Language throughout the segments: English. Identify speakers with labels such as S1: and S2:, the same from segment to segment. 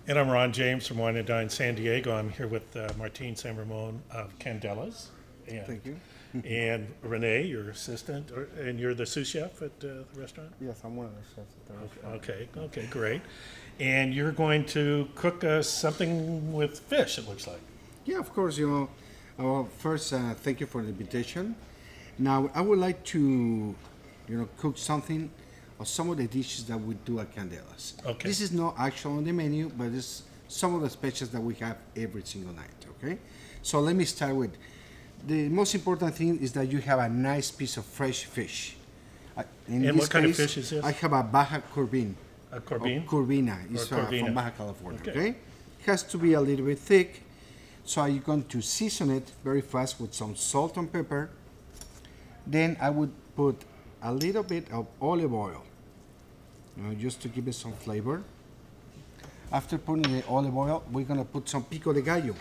S1: And I'm Ron James from Wine and Dine San Diego. I'm here with Martine San Ramon of Candelas. And,
S2: Thank you.
S1: and Renee, your assistant, and you're the sous chef at the restaurant?
S2: Yes, I'm one of the chefs at the restaurant.
S1: Okay, great. And you're going to cook us something with fish, it looks like.
S2: Yeah, of course. First, thank you for the invitation. Now, I would like to, cook something or some of the dishes that we do at Candelas.
S1: Okay.
S2: This is not actual on the menu, but it's some of the specials that we have every single night. Okay. So let me start with the most important thing is that you have a nice piece of fresh fish.
S1: And what kind of fish is this?
S2: I have a Baja Corvin.
S1: A corbin?
S2: Corvina. It's
S1: Corvina.
S2: from Baja California. Okay. It has to be a little bit thick. So you're going to season it very fast with some salt and pepper. Then I would put a little bit of olive oil, just to give it some flavor. After putting the olive oil, we're gonna put some pico de gallo.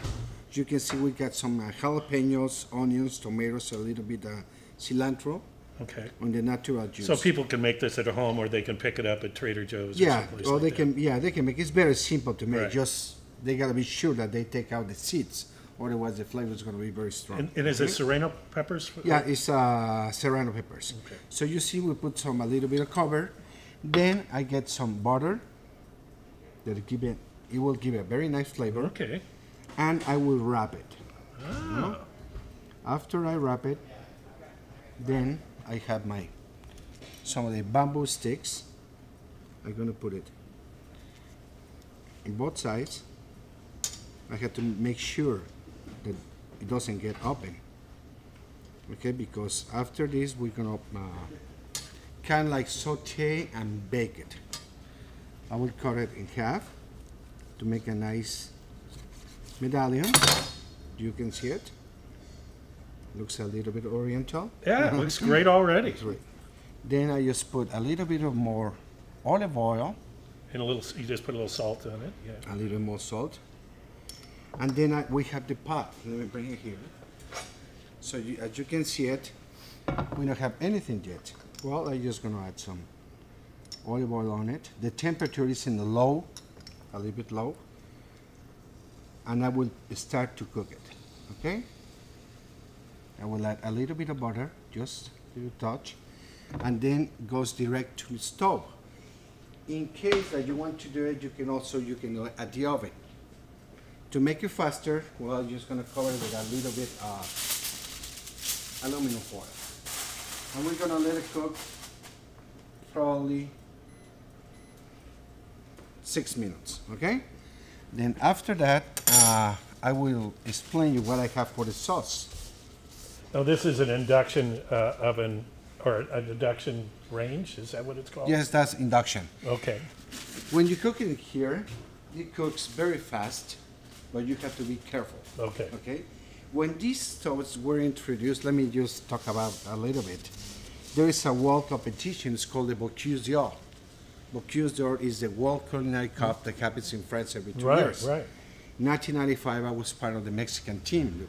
S2: As you can see, we got some jalapenos, onions, tomatoes, a little bit of cilantro.
S1: Okay.
S2: On the natural juice.
S1: So people can make this at home, or they can pick it up at Trader Joe's.
S2: Yeah,
S1: or
S2: or
S1: like
S2: they
S1: that.
S2: can. Yeah, they can make. It's very simple to make.
S1: Right.
S2: Just they gotta be sure that they take out the seeds, otherwise the flavor is gonna be very strong.
S1: And is it serrano peppers?
S2: Yeah, it's serrano peppers.
S1: Okay.
S2: So you see, we put a little bit of cover. Then I get some butter. It will give a very nice flavor.
S1: Okay.
S2: And I will wrap it.
S1: Ah.
S2: After I wrap it, then I have some of the bamboo sticks. I'm gonna put it in both sides. I have to make sure that it doesn't get open. Okay, because after this we're gonna kind of like saute and bake it. I will cut it in half to make a nice medallion. You can see it. Looks a little bit oriental.
S1: Yeah, it looks great already.
S2: Great. Then I just put a little bit of more olive oil,
S1: And you just put a little salt on it. Yeah.
S2: a little more salt, and then we have the pot. Let me bring it here. So as you can see it, we don't have anything yet. Well, I'm just gonna add some olive oil on it. The temperature is in the low, a little bit low, and I will start to cook it. Okay. I will add a little bit of butter, just a little touch, and then goes direct to the stove. In case that you want to do it, you can do it at the oven. To make it faster, well, I'm just gonna cover it with a little bit of aluminum foil. And we're gonna let it cook probably 6 minutes, okay? Then after that, I will explain you what I have for the sauce.
S1: Now, this is an induction oven or an induction range. Is that what it's called?
S2: Yes, that's induction.
S1: Okay.
S2: When you cook it here, it cooks very fast, but you have to be careful.
S1: Okay.
S2: Okay. When these stoves were introduced, let me just talk about a little bit. There is a world competition. It's called the Bocuse d'Or. Bocuse d'Or is the World Culinary Cup that happens in France every 2 years.
S1: Right.
S2: In 1995, I was part of the Mexican team.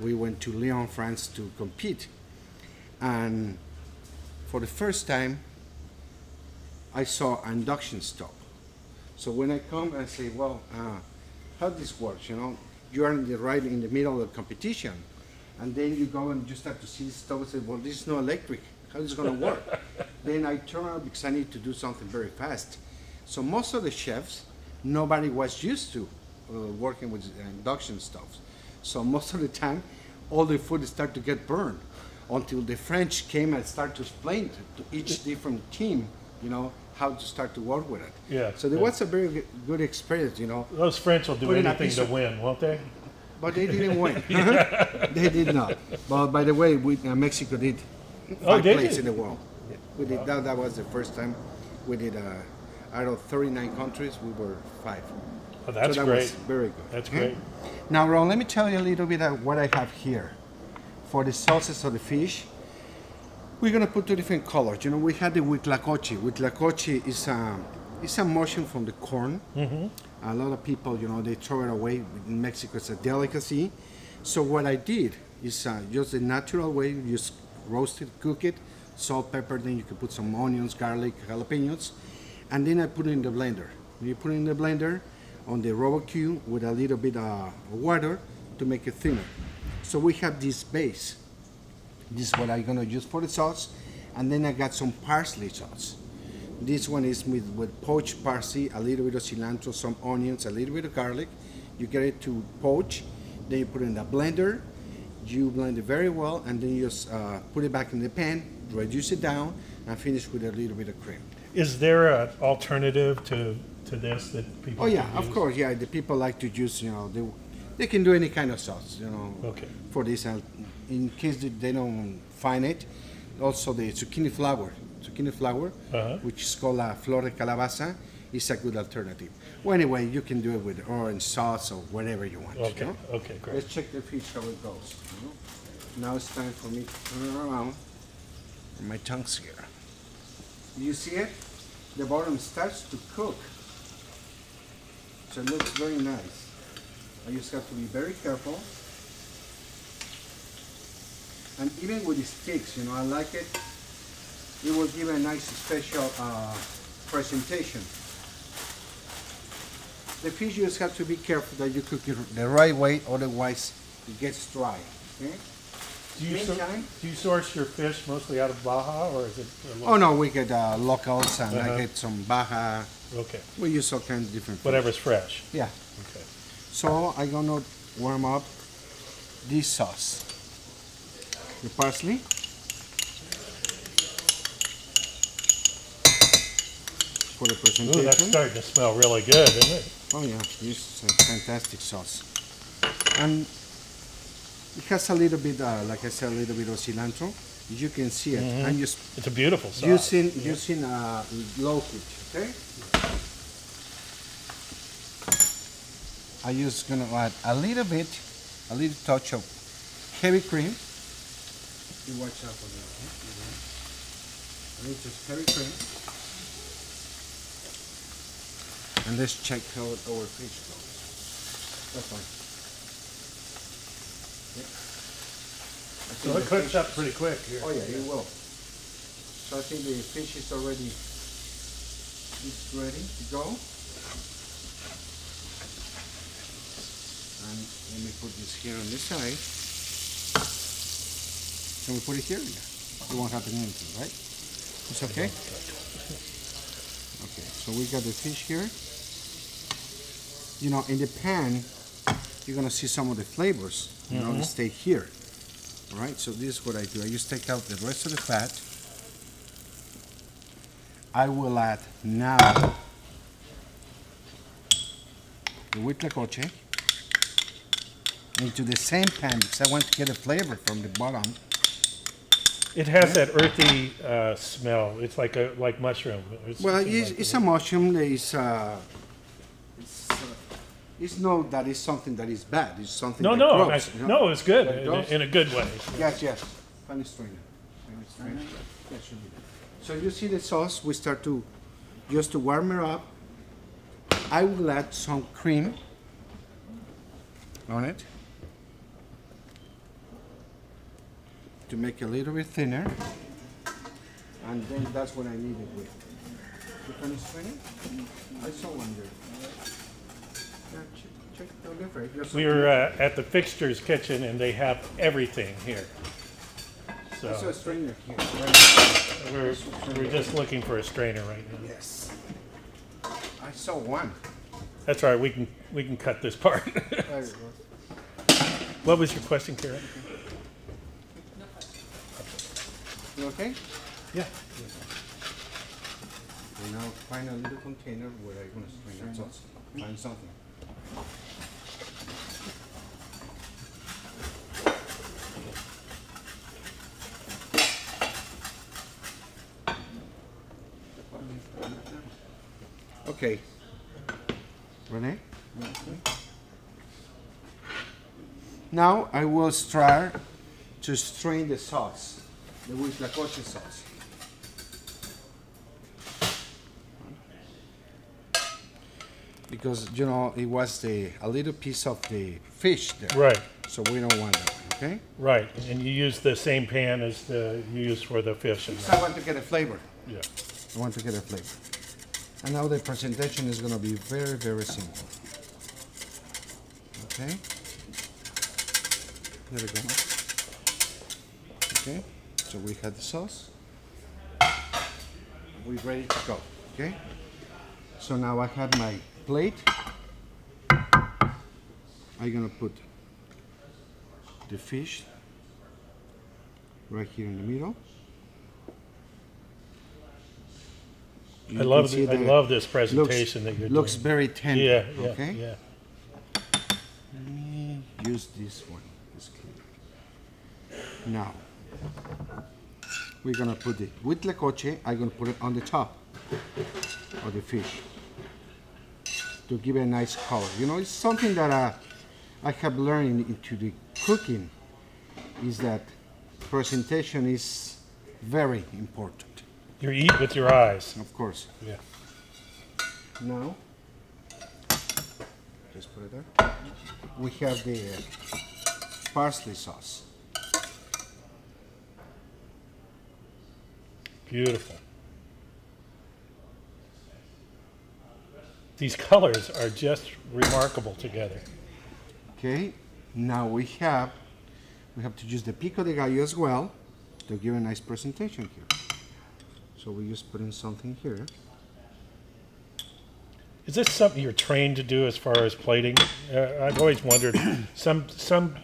S2: We went to Lyon, France to compete. And for the first time, I saw an induction stove. So when I come, I say, well, how this works, You are right in the middle of the competition. And then you go and you start to see the stove and say, well, this is not electric. How is it going to work? Then I turn around because I need to do something very fast. So most of the chefs, nobody was used to working with induction stoves. So most of the time, all the food start to get burned until the French came and started to explain to each different team, how to start to work with it.
S1: Yeah.
S2: So there was a very good experience,
S1: Those French will do
S2: Put in a
S1: anything
S2: piece
S1: to
S2: of-
S1: win, won't they?
S2: But they didn't win. They did not. But by the way, Mexico did
S1: Oh,
S2: 5
S1: did
S2: places
S1: you?
S2: in the world. We did that. That was the first time we did. Out of 39 countries, we were 5.
S1: Oh, that's
S2: so that
S1: great.
S2: was very good.
S1: That's
S2: Okay?
S1: great.
S2: Now, Ron, let me tell you a little bit of what I have here. For the sauces of the fish, we're gonna put 2 different colors. We had the huitlacoche. Huitlacoche is a mushroom from the corn. A lot of people, they throw it away. In Mexico, it's a delicacy. So what I did is just the natural way. You just roast it, cook it, salt, pepper. Then you can put some onions, garlic, jalapenos, and then I put it in the blender. When you put it in the blender, on the barbecue with a little bit of water to make it thinner. So we have this base. This is what I'm gonna use for the sauce. And then I got some parsley sauce. This one is with poached parsley, a little bit of cilantro, some onions, a little bit of garlic. You get it to poach, then you put it in the blender. You blend it very well, and then you just put it back in the pan, reduce it down, and finish with a little bit of cream.
S1: Is there an alternative to this that people?
S2: Oh yeah,
S1: can
S2: of
S1: use?
S2: course, yeah. The people like to use, they can do any kind of sauce,
S1: Okay.
S2: for this. In case they don't find it, also the zucchini flour, which is called flor de calabaza, is a good alternative. Well, anyway, you can do it with orange sauce or whatever you want.
S1: Okay. Okay. Great.
S2: Let's check the fish how it goes. Now it's time for me to turn it around. My tongue's here. You see it? The bottom starts to cook. So it looks very nice. I just have to be very careful. And even with the sticks, I like it. It will give a nice special presentation. The fish, you just have to be careful that you cook it the right way, otherwise it gets dry. Okay?
S1: Do you source your fish mostly out of Baja, or is it?
S2: Oh no, we get locals, and I get some Baja.
S1: Okay.
S2: We use all kinds of different fish.
S1: Whatever's fresh.
S2: Yeah.
S1: Okay.
S2: So I'm gonna warm up this sauce. The parsley. For the presentation.
S1: Ooh, that's starting to smell really good, isn't it?
S2: Oh yeah, this is a fantastic sauce. And it has a little bit, like I said, a little bit of cilantro. You can see it. I'm just
S1: It's a beautiful sauce.
S2: using low heat, okay? I'm just gonna add a little touch of heavy cream. You watch out for that. A little heavy cream. And let's check how our fish goes. That's fine.
S1: So it cooks up pretty quick here.
S2: Oh yeah, it will. So I think the fish is already ready to go. And let me put this here on this side. Can we put it here? Yeah. It won't happen anything, right? It's okay? Okay, so we got the fish here. In the pan, you're gonna see some of the flavors, they stay here. All right, so this is what I do. I just take out the rest of the fat. I will add now the huitlacoche into the same pan because I want to get a flavor from the bottom.
S1: It has that earthy smell. It's like mushroom.
S2: It's a mushroom. It's not that it's something that is bad. It's something that grows,
S1: no, it's good in a good way.
S2: Yes. Funny strainer. That should be there. So you see the sauce. We start to warm it up. I will add some cream on it to make it a little bit thinner, and then that's what I need it with. The funny strainer. I saw one there. Check the difference.
S1: We were at the Fixtures kitchen, and they have everything here. So
S2: I saw a strainer here.
S1: we're just looking for a strainer right now.
S2: Yes. I saw one.
S1: That's all right. We can cut this part.
S2: There you go.
S1: What was your question, Karen?
S2: You okay?
S1: Yeah.
S2: We now find a little container where I'm going to strain the sauce. Find something. Okay. Renee? Now I will start to strain the sauce, the huitlacoche sauce. Because it was a little piece of the fish there.
S1: Right.
S2: So we don't want that, okay?
S1: Right, and you use the same pan as you use for the fish.
S2: So I want to get a flavor.
S1: Yeah.
S2: I want to get a flavor. And now the presentation is going to be very, very simple. Okay. There we go. Okay. So we have the sauce. We're ready to go. Okay. So now I have my plate. I'm gonna put the fish right here in the middle.
S1: I love this presentation that you're
S2: looks
S1: doing.
S2: very tender.
S1: Yeah, yeah,
S2: okay.
S1: yeah.
S2: Let me use this one. This clip. Now we're gonna put it with lecoche. I'm gonna put it on the top of the fish to give it a nice color. You know, it's something that I have learned into the cooking is that presentation is very important.
S1: You eat with your eyes.
S2: Of course.
S1: Yeah.
S2: Now, just put it there. We have the parsley sauce.
S1: Beautiful. These colors are just remarkable together.
S2: Okay. Now we have to use the pico de gallo as well to give a nice presentation here. So we just put in something here.
S1: Is this something you're trained to do as far as plating? I've always wondered. Some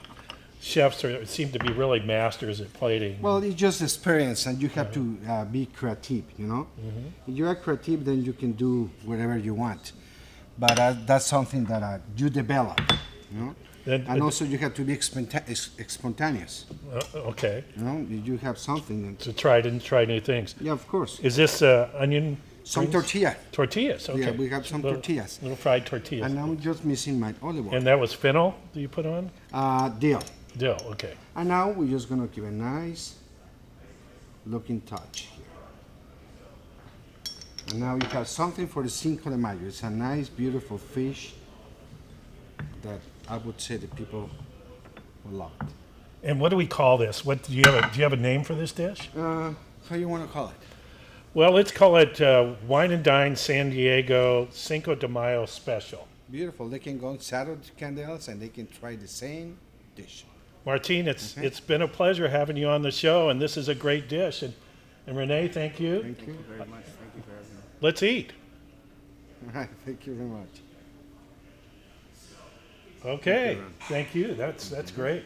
S1: chefs seem to be really masters at plating.
S2: Well, it's just experience, and you have to be creative. You know, if you are creative, then you can do whatever you want. But that's something that you develop. You know. And also you have to be spontaneous.
S1: Okay.
S2: You know, you have something.
S1: To try new things.
S2: Yeah, of course.
S1: Is this onion?
S2: Some tortilla.
S1: Tortillas, okay.
S2: Yeah, we have some tortillas.
S1: Little fried tortillas.
S2: And I'm just missing my olive oil.
S1: And that was fennel that you put on?
S2: Dill.
S1: Dill, okay.
S2: And now we're just going to give a nice looking touch here. And now you have something for the Cinco de Mayo. It's a nice, beautiful fish that I would say the people will love it.
S1: And what do we call this? What do you have a name for this dish?
S2: How do you want to call it?
S1: Well, let's call it Wine and Dine San Diego Cinco de Mayo Special.
S2: Beautiful. They can go on Saturday to Candelas and they can try the same dish.
S1: Martin, it's been a pleasure having you on the show, and this is a great dish. And Renee, thank you.
S2: Thank you very much. Thank you very much.
S1: Let's eat.
S2: All right. Thank you very much.
S1: Okay. Thank you. That's great.